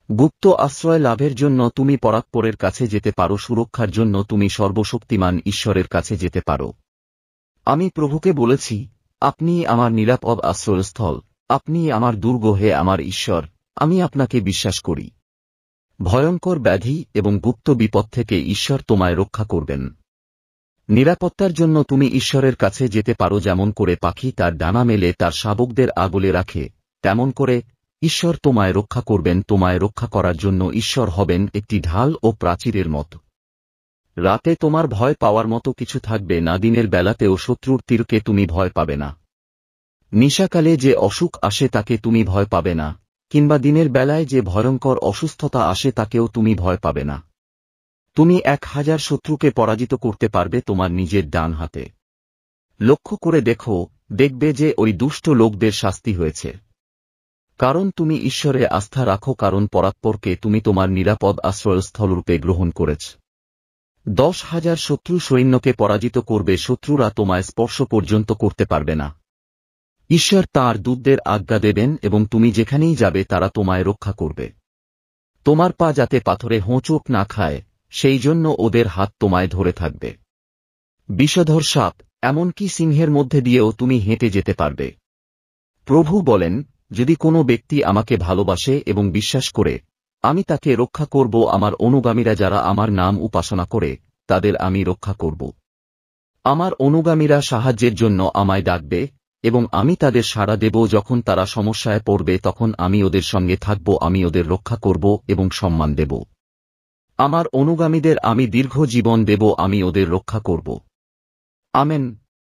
গুপ্ত আশ্রয় লাভের জন্য তুমি পরাৎপরের কাছে যেতে পারো, সুরক্ষার জন্য তুমি সর্বশক্তিমান ঈশ্বরের কাছে যেতে পারো। আমি প্রভুকে বলেছি, আপনি আমার নিরাপদ আশ্রয়স্থল, আপনি আমার দুর্গ, হে আমার ঈশ্বর, আমি আপনাকে বিশ্বাস করি। ভয়ঙ্কর ব্যাধি এবং গুপ্ত বিপদ থেকে ঈশ্বর তোমায় রক্ষা করবেন। নিরাপত্তার জন্য তুমি ঈশ্বরের কাছে যেতে পারো। যেমন করে পাখি তার ডানা মেলে তার শাবকদের আগলে রাখে, তেমন করে ঈশ্বর তোমায় রক্ষা করবেন। তোমায় রক্ষা করার জন্য ঈশ্বর হবেন একটি ঢাল ও প্রাচীরের মতো। রাতে তোমার ভয় পাওয়ার মতো কিছু থাকবে না, দিনের বেলাতেও শত্রুর তীরকে তুমি ভয় পাবে না। নিশাকালে যে অসুখ আসে তাকে তুমি ভয় পাবে না, কিংবা দিনের বেলায় যে ভয়ঙ্কর অসুস্থতা আসে তাকেও তুমি ভয় পাবে না। তুমি 1000 শত্রুকে পরাজিত করতে পারবে তোমার নিজের ডান হাতে। লক্ষ্য করে দেখো, দেখবে যে ওই দুষ্ট লোকদের শাস্তি হয়েছে। কারণ তুমি ঈশ্বরে আস্থা রাখো, কারণ পরাৎপরকে তুমি তোমার নিরাপদ আশ্রয়স্থলরূপে গ্রহণ করেছ। 10,000 শত্রু সৈন্যকে পরাজিত করবে, শত্রুরা তোমায় স্পর্শ পর্যন্ত করতে পারবে না। ঈশ্বর তাঁর দূতদের আজ্ঞা দেবেন এবং তুমি যেখানেই যাবে তারা তোমায় রক্ষা করবে। তোমার পা যাতে পাথরে হোঁচট না খায়, সেই জন্য ওদের হাত তোমায় ধরে থাকবে। বিষধর সাপ, এমনকি সিংহের মধ্যে দিয়েও তুমি হেঁটে যেতে পারবে। প্রভু বলেন, যদি কোনো ব্যক্তি আমাকে ভালোবাসে এবং বিশ্বাস করে, আমি তাকে রক্ষা করব। আমার অনুগামীরা যারা আমার নাম উপাসনা করে, তাদের আমি রক্ষা করব। আমার অনুগামীরা সাহায্যের জন্য আমায় ডাকবে, এবং আমি তাদের সাড়া দেব। যখন তারা সমস্যায় পড়বে তখন আমি ওদের সঙ্গে থাকব, আমি ওদের রক্ষা করব এবং সম্মান দেব। আমার অনুগামীদের আমি দীর্ঘ জীবন দেব, আমি ওদের রক্ষা করব। আমেন।